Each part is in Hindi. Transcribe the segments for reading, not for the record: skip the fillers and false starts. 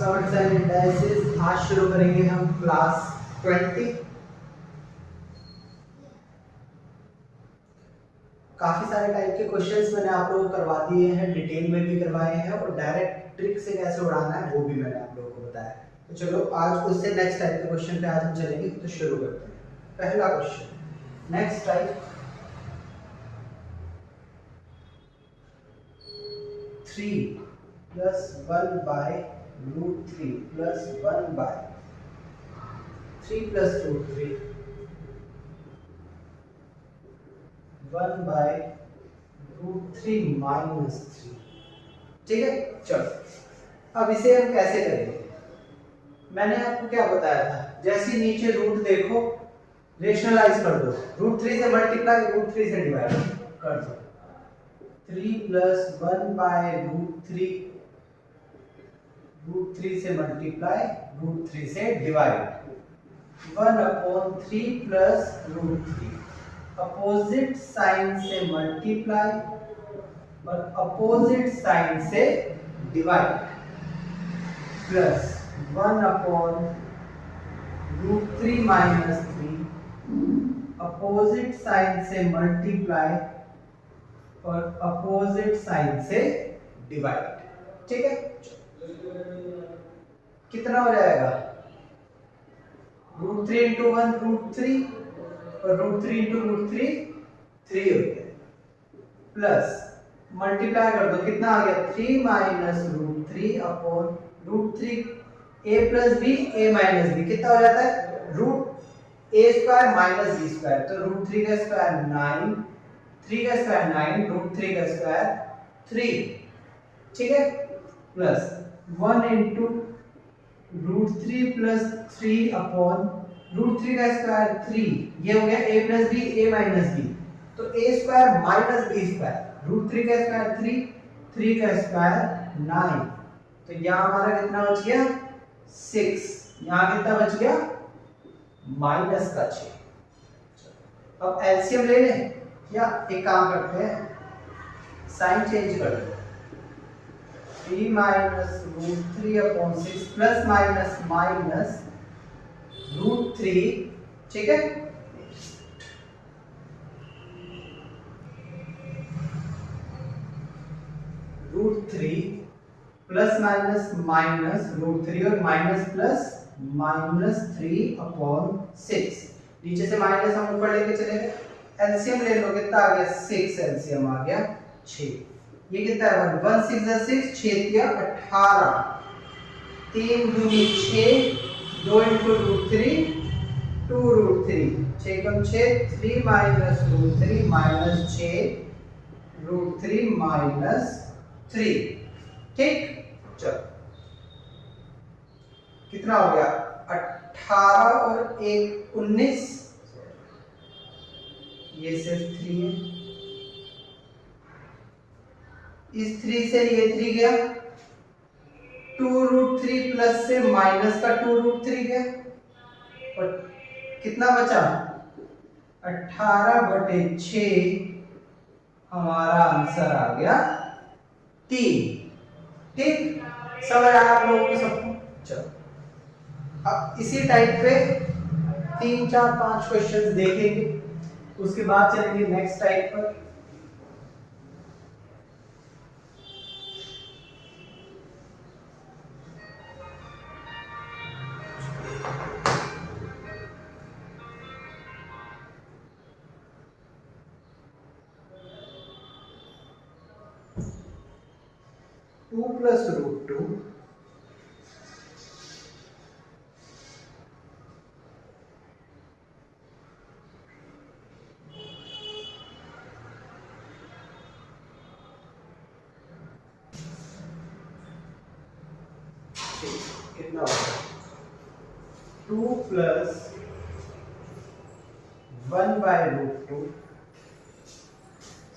Shorts and indices. आज शुरू करेंगे हम क्लास 20। काफी सारे टाइप के क्वेश्चंस मैंने आप लोगों को करवा दिए हैं, डिटेल में भी करवाए हैं और डायरेक्ट ट्रिक से कैसे उड़ाना है वो भी मैंने आप लोगों को बताया। तो चलो आज उससे नेक्स्ट टाइप के क्वेश्चन पे आज हम चलेंगे। तो शुरू करते हैं। पहला question, next type 3 plus 1 by root 3 plus 1 by 3 plus root 3 1 by root 3 minus 3। ठीक है, चलो अब इसे हम कैसे करेंगे। मैंने आपको क्या बताया था, जैसे नीचे रूट देखो रेशनलाइज कर दो, रूट 3 से मल्टीप्लाई रूट 3 से डिवाइड कर दो। 3 plus 1 by रूट 3 से मल्टीप्लाई रूट 3 से divide 1/3 plus root 3 opposite sign से मल्टीप्लाई और अपोजिट साइन से divide plus 1/√3 minus 3 opposite sign से मल्टीप्लाई और अपोजिट साइन से डिवाइड। ठीक है, कितना हो जाएगा, √3 into 1 √3 और √3 into √3 3 हो गया, प्लस मल्टीप्लाई कर दो, कितना आ गया 3 minus √3 upon √3 a plus b a minus b कितना हो जाता है root a square minus b square. तो √3 का स्क्वायर 9, 3 का स्क्वायर 9, √3 का स्क्वायर 3। ठीक है, प्लस 1 into √3 प्लस 3 अपॉन √3 का स्क्वायर 3, ये हो गया a plus b a minus b। तो a square minus b square, √3 का स्क्वायर 3, 3 का स्क्वायर 9। तो यहाँ हमारा कितना बच गया 6, यहाँ कितना बच गया माइनस का 6। अब एलसीएम ले लें या एक काम करते हैं, साइन चेंज कर दो, 3 minus √3 upon 6 plus minus minus √3। ठीक है, √3 प्लस माइनस माइनस √3 और माइनस प्लस माइनस 3 अपॉन 6। नीचे से माइनस हम ऊपर लेके चले गए, एलसीएम ले लो, कितना आ गया 6, एलसीएम आ गया 6। ये कितना है 1 6 6, 6 दिया 18, 3 दूनी 6, 2 into √3 2 √3, 6 कम 6, 3 माइनस √3 माइनस 6 √3 माइनस 3। ठीक, चलो कितना हो गया 18 और 1 19, ये सिर्फ 3 है, इस 3 से ये 3 गया, 2√3 प्लस से माइनस का 2√3 गया और कितना बचा 18/6, हमारा आंसर आ गया 3। ठीक, समझ आया आप लोगों को सबको। चलो अब इसी टाइप पे 3 4 5 क्वेश्चंस देखेंगे, उसके बाद चलेंगे नेक्स्ट टाइप पर। टू प्लस √2 कितना होगा 2 plus 1 by √2,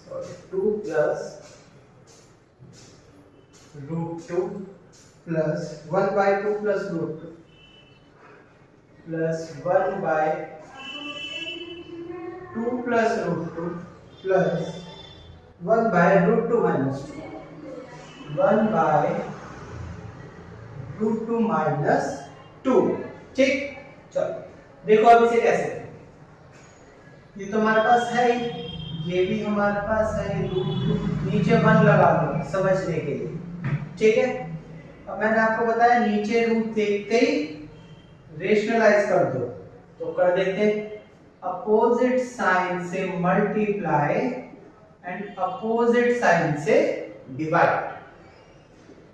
sorry 2 plus √2 plus 1 by 2 plus √2 plus 1 by 2 plus √2 plus 1 by √2 minus 2, 1 by root two minus two. ठीक, चलो देखो अब इसे कैसे करेंगे। ये तो हमारे पास है ही, ये भी हमारे पास है, रूट टू नीचे 1 लगा दो समझने के लिए। ठीक है, अब मैंने आपको बताया नीचे रूट देखते ही रेशनलाइज कर दो, तो कर देते। अपोजिट साइन से मल्टीप्लाई एंड अपोजिट साइन से डिवाइड,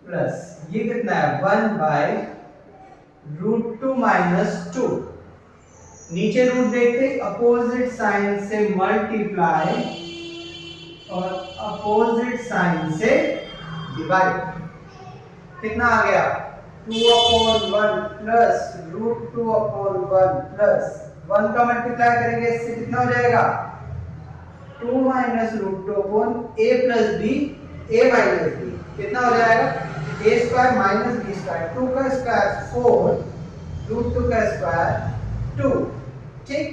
प्लस ये कितना है 1 by root two minus two. नीचे रूट देखते अपोजिट साइन से मल्टीप्लाई और अपोजिट साइन से डिवाइड, कितना आ गया 2/1 प्लस रूट 2/1 प्लस 1 का मल्टीप्लाई करेंगे इससे कितना हो जाएगा 2 minus root 2 upon a plus b, a minus b कितना हो जाएगा a square minus b square, 2 का स्क्वायर 4 रूट 2 का स्क्वायर 2। ठीक,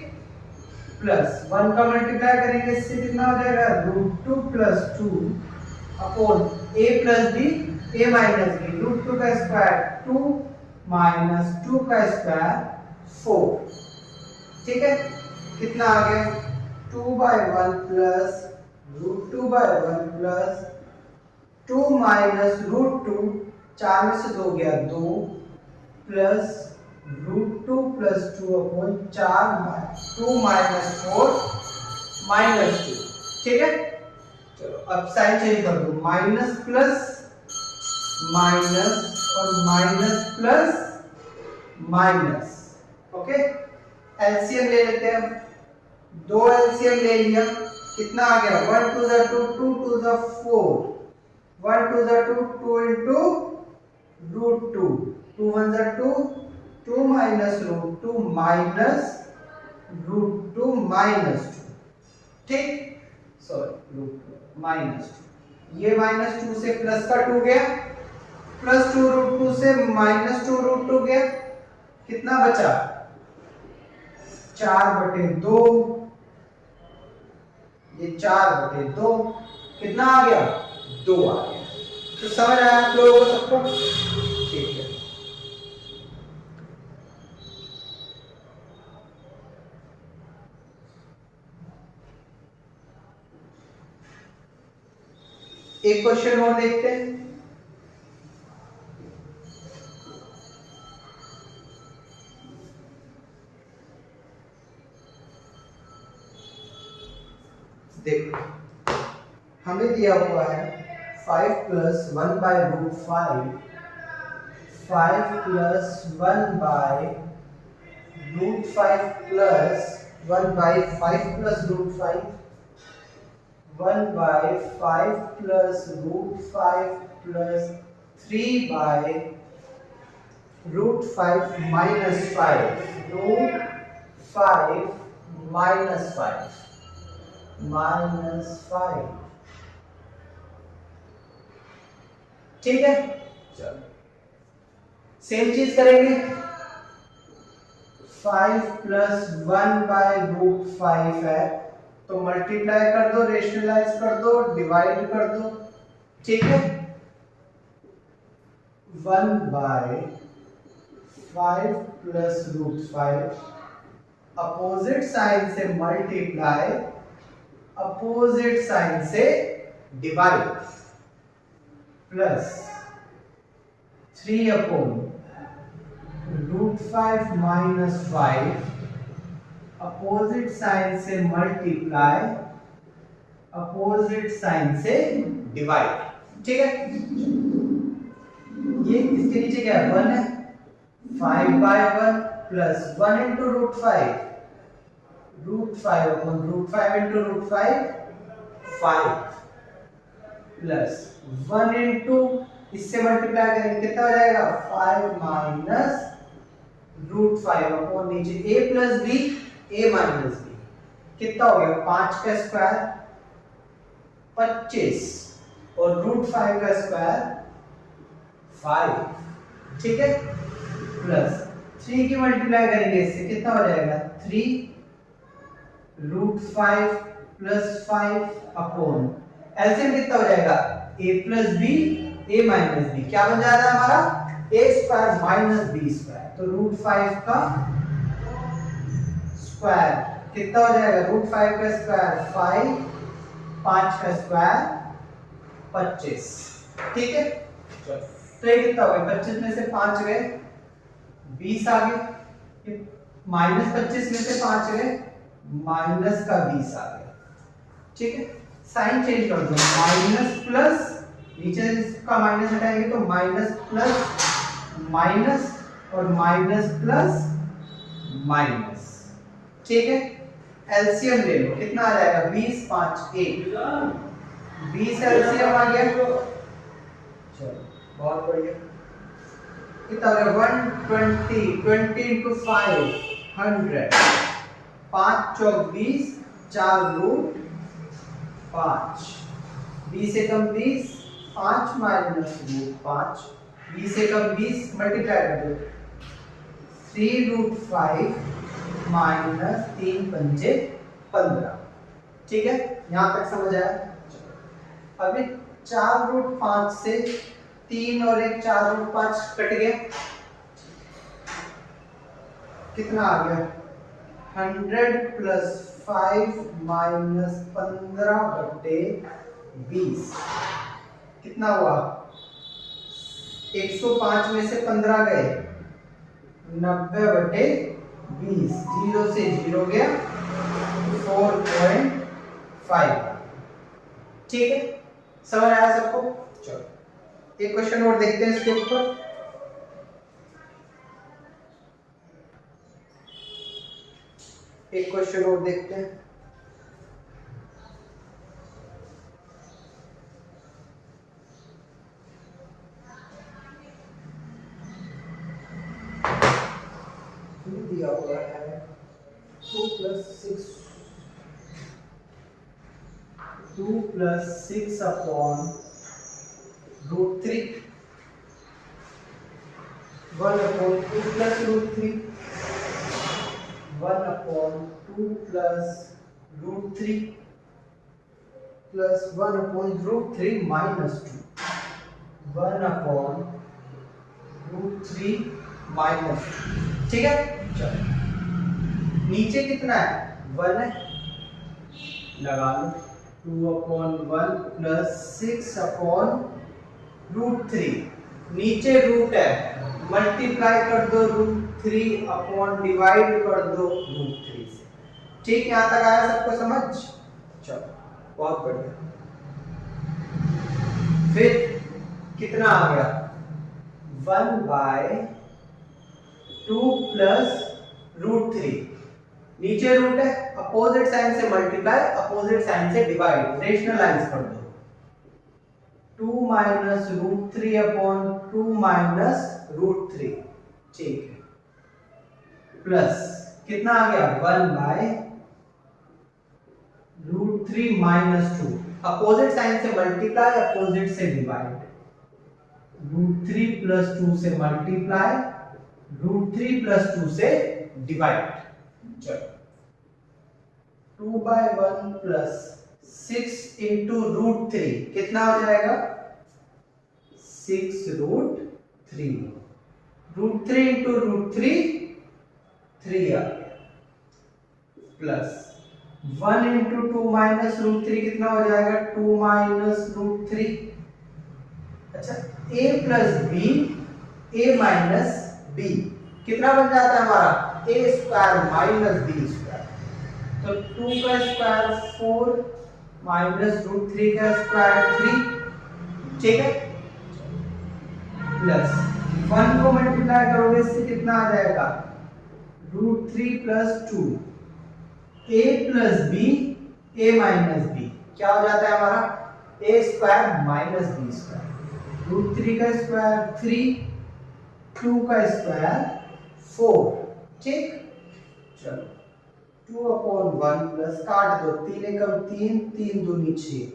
प्लस 1 का मल्टीप्लाई करेंगे इससे कितना हो जाएगा root 2 plus 2 upon a plus b, a minus b, root 2 का स्क्वायर 2 माइनस 2 का स्क्वायर 4। ठीक है, कितना आ गया 2/1 plus root 2/1 plus 2 minus root 2, 4 में से 2 गया 2 plus root 2 plus 2 upon 2 minus 4 minus 2। ठीक है, चलो अब साइन चेंज कर दो, माइनस प्लस माइनस और minus plus minus. Okay, LCM ले लेते हैं, 2 एलसीएम ले लिया, कितना आ गया 1 2 2 2 2 4 1 2 2 2 into root 2 2 1 2 2 minus root 2 minus root 2 minus 2। ठीक, सॉरी रूट 2 माइनस 2, ये माइनस 2 से प्लस का 2 गया, प्लस 2 रूट 2 से माइनस 2 रूट 2 गया, कितना बचा 4/2, ये 4/2 कितना आ गया 2 आ गया। तो समझ आया आप लोगों को सबको? ठीक है, एक क्वेश्चन और देखते हैं। देखो हमें दिया हुआ है 5 plus 1 by root 5, 5 plus 1 by root 5 plus 1 by 5 plus root 5, 1 by 5 plus root 5 plus 3 by root 5 minus 5, root 5 minus 5 minus 5। ठीक है, चलो सेम चीज करेंगे, 5 प्लस 1 बाय रूट 5 है तो मल्टीप्लाई कर दो, रेशनलाइज कर दो, डिवाइड कर दो। ठीक है, 1 by 5 plus root 5, opposite sign से मल्टीप्लाई, अपोजिट साइन से divide, plus 3 upon root 5 minus 5, opposite sign से मल्टीप्लाई, अपोजिट साइन से डिवाइड। ठीक है, ये इसके नीचे क्या है 1 है, 5/1 plus 1 into root 5, root 5 upon root 5 into root 5 5 plus 1 into इससे मल्टीप्लाई करेंगे कितना हो जाएगा 5 माइनस रूट 5 अपॉन नीचे a plus b, a minus b, कितना हो गया 5 का स्क्वायर 25 और रूट 5 का स्क्वायर 5। ठीक है, प्लस 3 की मल्टीप्लाई करेंगे इससे कितना हो जाएगा 3 रूट 5 प्लस 5 अपॉन एलसीएम कितना हो जाएगा a plus b, a minus b, क्या बन जाता है हमारा ए स्क्वायर माइनस बी स्क्वायर, तो रूट 5 का स्क्वायर कितना हो जाएगा? रूट 5 का स्क्वायर 5, 5 का स्क्वायर 25। ठीक है, तो ये कितना हो गया? 25 में से 5 गए 20 आ गए, माइनस 25 में से 5 गए माइनस का 20 आ गया। ठीक है, साइन चेंज कर दो, माइनस प्लस, नीचे इसका माइनस हटाएंगे तो माइनस प्लस माइनस और माइनस प्लस माइनस। ठीक है, एलसीएम ले लो, कितना आ जाएगा? 20 5 1, 20 एलसीएम आ गया। चलो बहुत बढ़िया, कितना हो गया? 120, 20 into 5 100, 5 चौक 20, 4 रूट 5, 20 एकम 20, 5 माइनस रूट 5, 20 एकम 20 मल्टीप्लाई कर दो, 3 रूट 5 माइनस 3 पंजे 15। ठीक है, यहां तक समझ आया? अभी 4 रूट 5 से 3 और 1 4 रूट 5 कट गया, कितना आ गया? 100 प्लस 5 माइनस 15 बटे 20, कितना हुआ? 105 में से 15 गए 90 बटे 20, 0 से 0 गया 4.5। ठीक है, समझ आया सबको? चलो एक क्वेश्चन और देखते हैं इसके ऊपर। एक क्वेश्चन और देखते हैं। दिया हुआ है 2 plus 6 upon root 3, 1 upon 2 plus root 3, 1 upon 2 plus root 3 plus 1 upon root 3 minus 2, 1 upon root 3 minus 2। ठीक है, चलो नीचे कितना है? 1 है, लगा लो 2 अपॉन 1 प्लस 6 अपॉन रूट 3, नीचे रूट है, मल्टीप्लाई कर दो रूट 3 अपॉन डिवाइड कर दो रूट 3 से। ठीक, यहां तक आया सबको समझ? चलो बहुत बढ़िया। फिर कितना आ गया? 1/2 प्लस रूट 3, नीचे रूट है, अपोजिट साइन से मल्टीप्लाई, अपोजिट साइन से डिवाइड, रेशनलाइज कर दो, 2 minus root 3 upon 2 minus root 3। ठीक है, प्लस कितना आ गया? 1/√3 माइनस 2, अपोजिट साइन से मल्टीप्लाई, अपोजिट से डिवाइड, √3 प्लस 2 से मल्टीप्लाई, √3 प्लस 2 से डिवाइड। चलो 2/1 प्लस 6 इंटू √3 कितना हो जाएगा? 6√3, √3 इंटू √3 3 आ गया, प्लस 1 इंटू 2 माइनस √3 कितना हो जाएगा? 2 माइनस √3। अच्छा, a plus b, a minus b कितना बन जाता है हमारा? a square minus b square, तो 2 का स्क्वायर 4 माइनस √3 का स्क्वायर 3। ठीक है, प्लस 1 को मल्टीप्लाई करोगे इससे कितना आ जाएगा? √3 plus 2, a plus b, a minus b, क्या हो जाता है हमारा? a square minus b square, √3 का स्क्वायर 3, 2 का स्क्वायर 4। ठीक, चलो 2 अपॉन 1 प्लस काट दो, 3 एकम 3, 3 दूनी 6,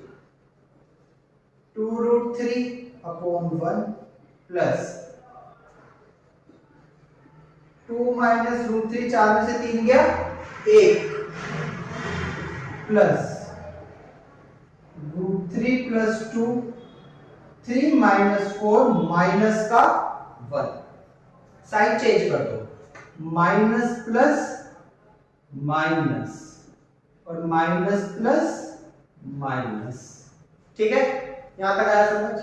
2√3 अपॉन 1 प्लस 2 माइनस √3, 4 में से 3 गया 1, प्लस √3 प्लस 2, 3 माइनस 4 माइनस का 1। साइड चेंज कर दो, माइनस प्लस माइनस और माइनस प्लस माइनस। ठीक है, यहां तक आया समझ।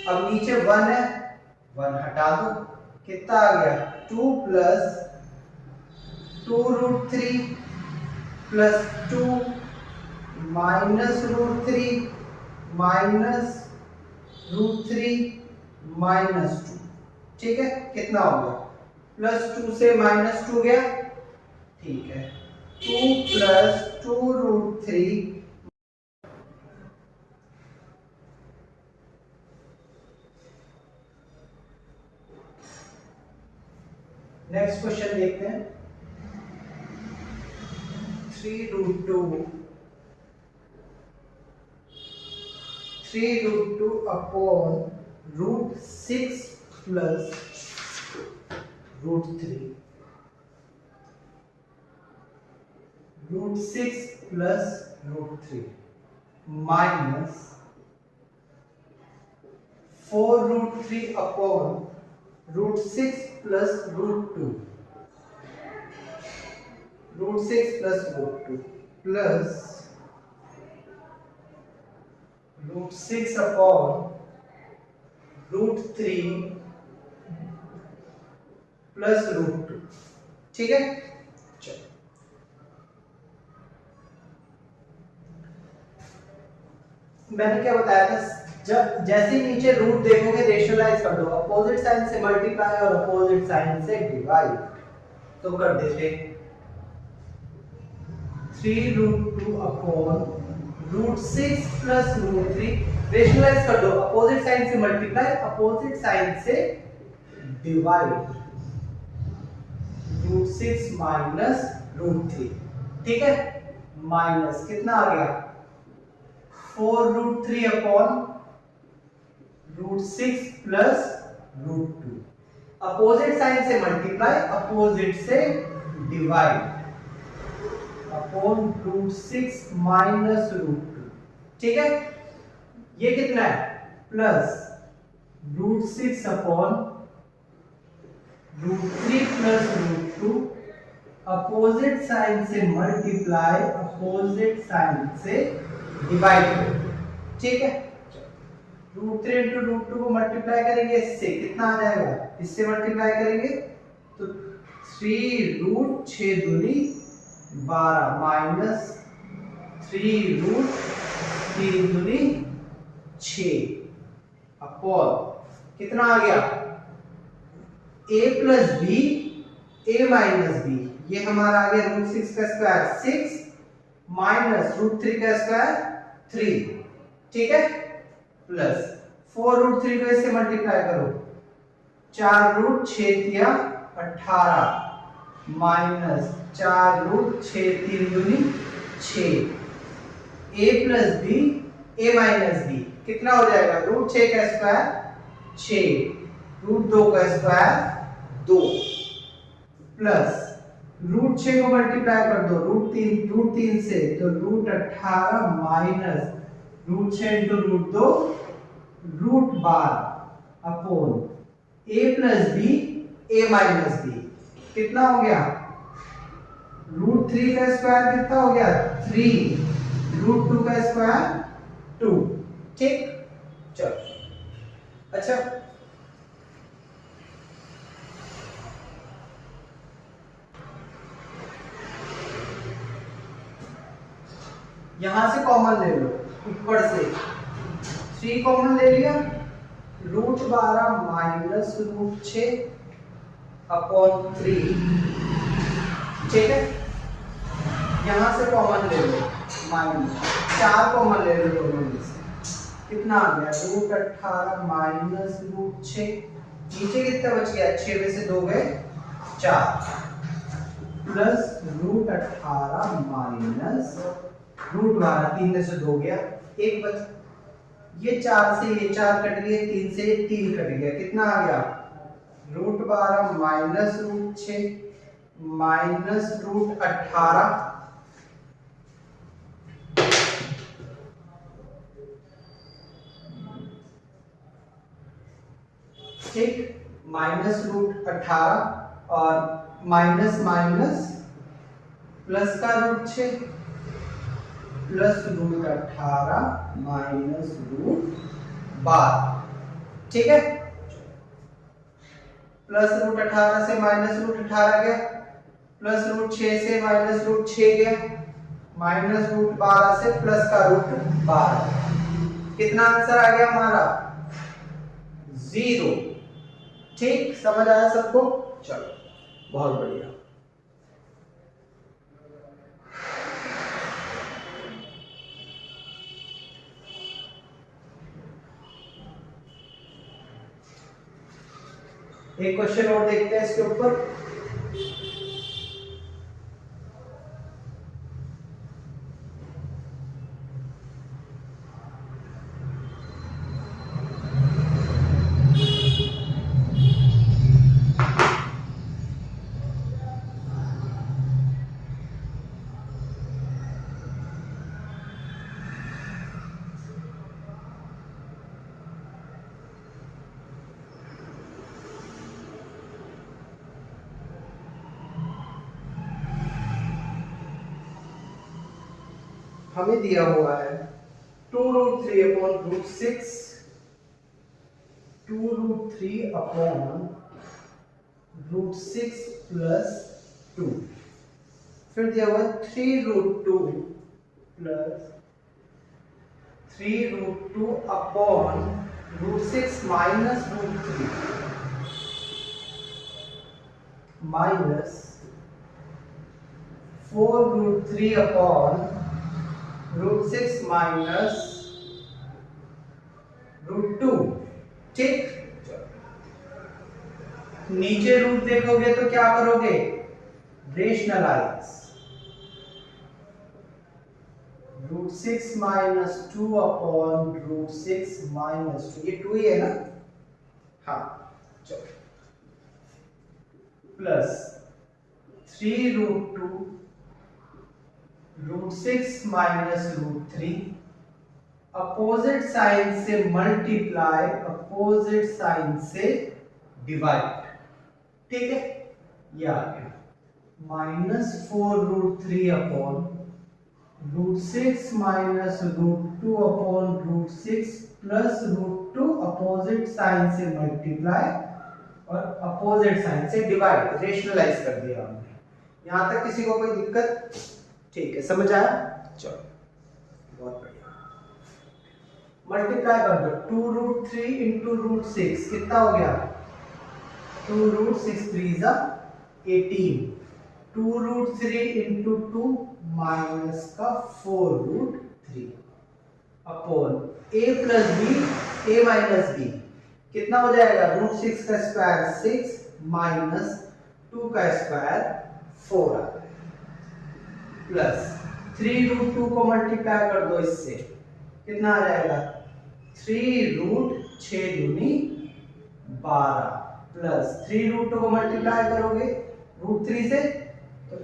अब नीचे 1 है, 1 हटा दो, कितना आ गया 2 plus 2√3 plus 2 minus √3 minus √3 minus 2। ठीक है, कितना हो गया प्लस 2 से माइनस 2 गया। ठीक है, 2 प्लस 2√3 नेक्स्ट क्वेश्चन देखते हैं। 3√2 upon √6 plus √3 √6 plus √3 minus 4√3 upon √6 plus √2 √6 plus √2 plus √6 upon √3 plus √2। ठीक है, चलो मैंने क्या बताया था, जब जैसे नीचे रूट देखोगे रेशनलाइज कर दो, अपोजिट साइन से मल्टीप्लाई और अपोजिट साइन से डिवाइड। तो कर देते 3√2 अपॉन √6 प्लस √3, रेशनलाइज कर दो, अपोजिट साइन से मल्टीप्लाई अपोजिट साइन से डिवाइड, √6 माइनस √3। ठीक है, माइनस कितना आ गया 4√3 अपॉन √6 प्लस √2, अपोजिट साइन से मल्टीप्लाई अपोजिट से डिवाइड अपॉन √6 माइनस √2। ठीक है, ये कितना है plus √6 upon √3 plus √2, opposite sign से मल्टीप्लाई अपोजिट साइन से डिवाइड। ठीक है, √3 इंटू √2 को मल्टीप्लाई करेंगे इससे, कितना आ जाएगा, इससे मल्टीप्लाई करेंगे तो 3√6 दूनी 12 माइनस 3√3 दूनी 6 अपॉन कितना आ गया a plus B a minus B, ये हमारा आ गया √6 का स्क्वायर 6 माइनस √3 का स्क्वायर 3। ठीक है, प्लस 4√3 को इससे मल्टीप्लाई करो, 4√6 18 माइनस 4√6 दूनी 6, a plus B a minus B कितना हो जाएगा √6 का स्क्वायर 6, √2 का स्क्वायर 2 प्लस √6 को मल्टीप्लाई कर दो √3 से तो √18 minus √6 into √2 √12 upon a plus B a minus B कितना हो गया √3 का स्क्वायर कितना हो गया 3, √2 का स्क्वायर 2। ठीक, चलो अच्छा यहां से कॉमन ले लो, ऊपर से 3 कॉमन ले लिया, √12 माइनस √6 अपॉन 3। ठीक है, यहां से कॉमन ले लो, माइनस 4 कॉमन ले लो दोनों में से, कितना आ गया √18 माइनस √6, नीचे कितना बच गया 6 में से 2 गए 4 प्लस √18 माइनस √12 3 में से 2 गया 1 बच, ये 4 से ये 4 कट गए, 3 से 3 कट गया, कितना आ गया √12 माइनस √6 माइनस √18 ठीक, माइनस रूट 18 और माइनस माइनस प्लस का root 6 plus root 18 minus root 12। ठीक है, प्लस रूट 18 से माइनस रूट 18 गया, प्लस रूट 6 से माइनस रूट 6 गया, माइनस रूट 12 से प्लस का रूट 12। कितना आंसर आ गया हमारा? 0। ठीक, समझ आया सबको? चलो, बहुत बढ़िया। एक क्वेश्चन और देखते हैं इसके ऊपर। हमें दिया हुआ है 2√3 upon root 6, 2√3 upon root 6 plus 2, फिर दिया हुआ 3√2 plus 3√2 upon root 6 minus root 3 minus 4√3 upon root 6 minus root 2। ठीक, नीचे रूट देखोगे तो क्या करोगे? Rationalise. Root 6 minus 2 upon root 6 minus 2, ये 2 ही है ना? हाँ, चलो, plus 3√2 root 6 minus root 3, opposite sign से मल्टीप्लाई, अपोजिट साइन से डिवाइड। ठीक है, ये आ गया minus 4√3 upon root 6 minus root 2 upon root 6 plus root 2, opposite sign से मल्टीप्लाई और अपोजिट साइन से डिवाइड, रेशनलाइज कर दिया हमने। यहां तक किसी को कोई दिक्कत? ठीक है, समझ आया? चलो, बहुत बढ़िया। मल्टीप्लाई कर दो, 2√3 इंटू रूट 6 कितना हो गया? 2√6 3 जा 18, 2√3 इंटू 2 माइनस का 4√3 upon a plus B, a minus B कितना हो जाएगा? रूट 6 का स्क्वायर 6 माइनस 2 का स्क्वायर 4 आ गया, प्लस 3√2 को मल्टीप्लाई कर दो इससे, कितना आ जाएगा? 3√6 दूनी 12 प्लस 3√2 को मल्टीप्लाई करोगे रूट 3 से तो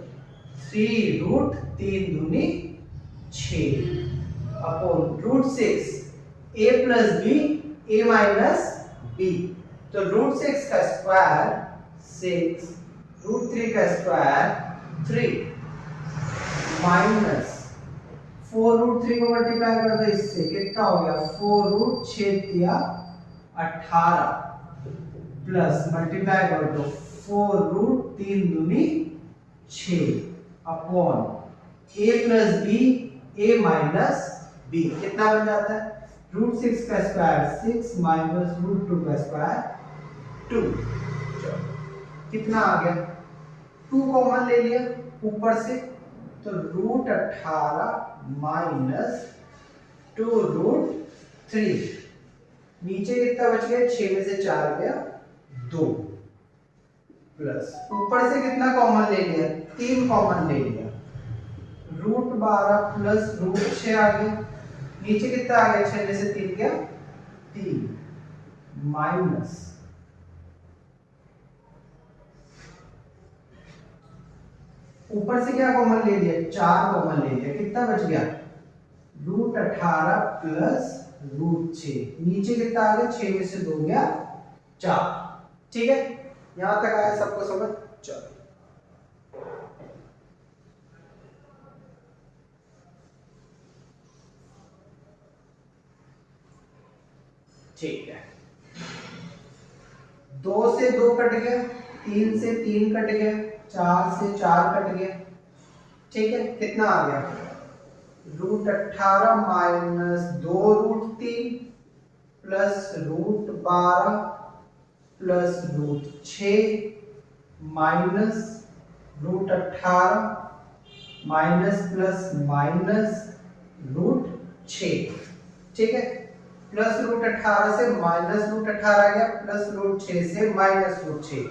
3√3 दूनी 6 upon root 6 a plus B, a minus B, तो रूट 6 का स्क्वायर 6, रूट 3 का स्क्वायर 3 माइनस 4√3 को मल्टीप्लाई कर दो इससे, कितना हो गया? 4√6 18 प्लस मल्टीप्लाई कर दो 4√3 दूनी 6 upon a plus B, a minus B, कितना बन जाता है? रूट 6 का स्क्वायर 6 माइनस रूट 2 का स्क्वायर 2, कितना आ गया? 2 कॉमन ले लिया ऊपर से, तो रूट 18 माइनस 2√3, नीचे कितना बच गया? 6 में से 4 गया 2, प्लस ऊपर से कितना कॉमन ले लिया? 3 कॉमन ले लिया, रूट 12 प्लस रूट 6 आ गया, नीचे कितना आ गया? 6 में से 3 गया 3 माइनस ऊपर से क्या कॉमन ले लिया? 4 कॉमन ले लिया, कितना बच गया? रूट 18 प्लस रूट 6, नीचे कितना आ गया? 6 में से 2 गया 4, ठीक है, यहां तक आया सबको समझ? चलो ठीक है, 2 से 2 कट गया, 3 से 3 कट गया, 4 से 4 कट गया। ठीक है, कितना आ गया? √18 minus 2√3 plus √12 plus √6 minus √18 minus plus minus √6। ठीक है, प्लस √18 से माइनस √18 आ गया, प्लस √6 से माइनस √6।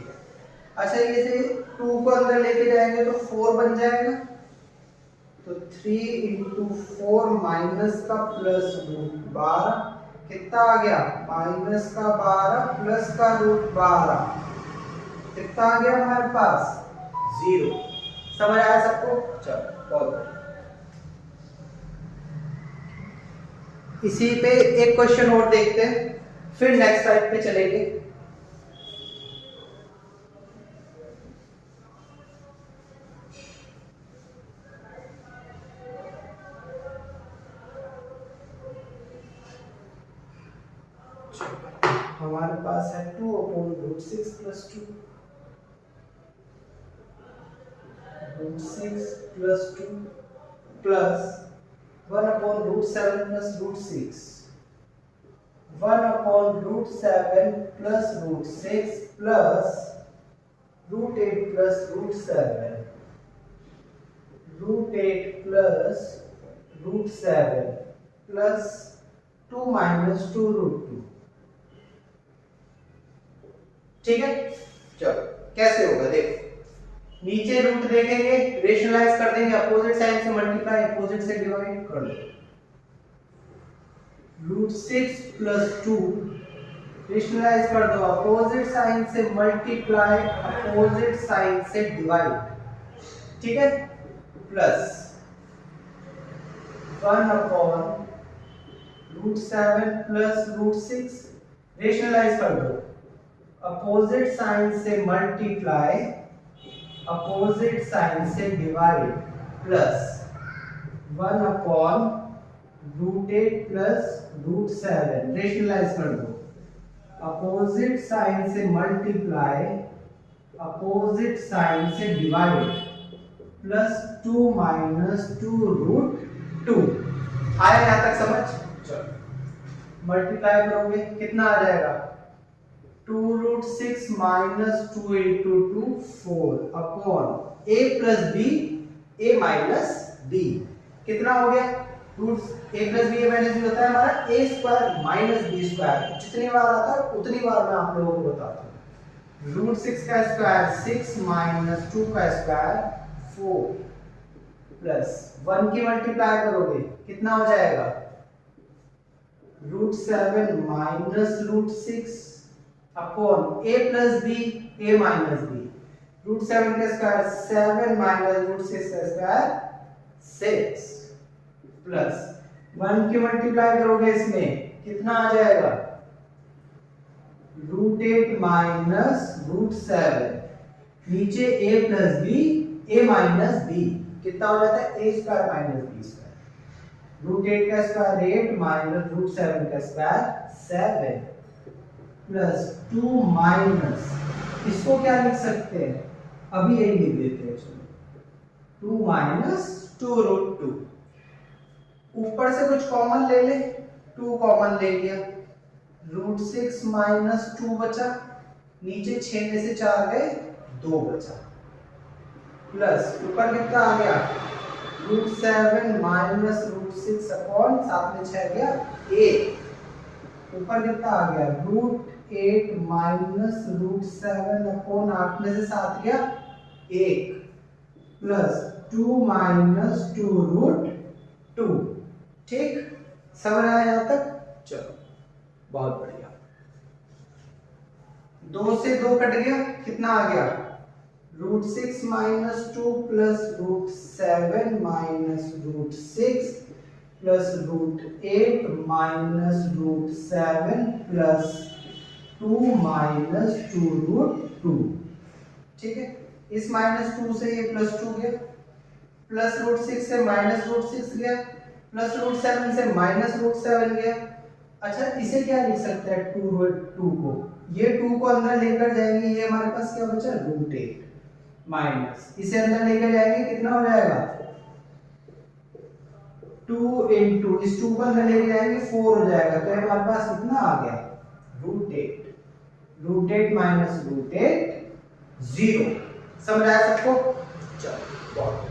अच्छा, ये से 2 को अंदर लेके जाएंगे तो 4 बन जाएगा, तो 3 इंटू 4 माइनस का प्लस √12 कितना आ गया? माइनस का 12 प्लस का √12 कितना आ गया हमारे पास? 0। समझ आया सबको? चलो बहुत बढ़िया। इसी पे एक क्वेश्चन और देखते हैं, फिर नेक्स्ट टाइप पे चलेंगे। हमारे पास है 2/√6 plus 2 √6 plus 2 plus 1/√7 plus √6 1/√7 plus √6 plus √8 plus √7 √8 plus √7 plus 2 minus 2√2। ठीक है, चलो कैसे होगा देखो, नीचे रूट देखेंगे, रेशनलाइज कर देंगे, अपोजिट साइन से मल्टीप्लाई, अपोजिट से डिवाइड कर दो। √6 प्लस 2 रेशनलाइज कर दो, अपोजिट साइन से मल्टीप्लाई, अपोजिट साइन से डिवाइड। ठीक है, प्लस 1/√7 प्लस √6 रेशनलाइज कर दो, अपोजिट साइन से मल्टीप्लाई, अपोजिट साइन से डिवाइड, प्लस 1/√8 प्लस √7 रेशनलाइज कर दो, अपोजिट साइन से मल्टीप्लाई, अपोजिट साइन से डिवाइड, प्लस 2 माइनस 2√2। आया यहां तक समझ? चलो मल्टीप्लाई करोगे कितना आ जाएगा? 2√6 minus 2 into 2 4 upon a plus b a minus b कितना हो गया? a plus b a minus b होता है हमारा a square minus b square. जितनी बार आता है उतनी बार मैं आप लोगों को बताता हूँ। √6 का स्क्वायर 6 माइनस 2 का स्क्वायर 4 प्लस 1 की मल्टीप्लाई करोगे कितना हो जाएगा? √7 minus √6 upon a plus b a minus b। √7 का स्क्वायर 7 माइनस √6 का स्क्वायर 6 प्लस 1 की मल्टीप्लाई करोगे इसमें कितना आ जाएगा? √8 माइनस √7 नीचे a plus b a minus b कितना हो जाता है? a square minus b square. √8 का स्क्वायर 8 माइनस √7 का स्क्वायर 7 प्लस 2 माइनस, इसको क्या लिख सकते हैं? अभी यही लिख देते हैं, चलो 2 माइनस 2√2। ऊपर से कुछ कॉमन ले ले, 2 कॉमन ले लिया, √6 माइनस 2 बचा, नीचे 6 में से 4 गए 2 बचा, प्लस ऊपर कितना आ गया? √7 माइनस √6 अपॉन 7 में 6 गया 1, ऊपर कितना आ गया? √8 माइनस √7 अपॉन 8 में से 7 गया 1 प्लस 2 माइनस 2√2। ठीक, समझ आया यहां तक? चलो बहुत बढ़िया। 2 से 2 कट गया, कितना आ गया? √6 minus 2 plus √7 minus √6 plus √8 minus √7 plus 2 minus 2 root 2। ठीक है, इस -2 से ये +2 गया, प्लस रूट 6 से माइनस रूट 6 गया, प्लस रूट 7 से माइनस रूट 7 गया। अच्छा, इसे क्या लिख सकते हैं 2 रूट 2 को, ये 2 को अंदर लेकर जाएंगे, ये हमारे पास क्या बचा रूट 8 माइनस, इसे अंदर लेकर जाएंगे कितना हो जाएगा 2 इंटू इस 2 को अंदर लेके जाएंगे 4 हो जाएगा, तो हमारे पास कितना आ गया रूट 8 माइनस रूट 8 0। समझ आया सबको? चलो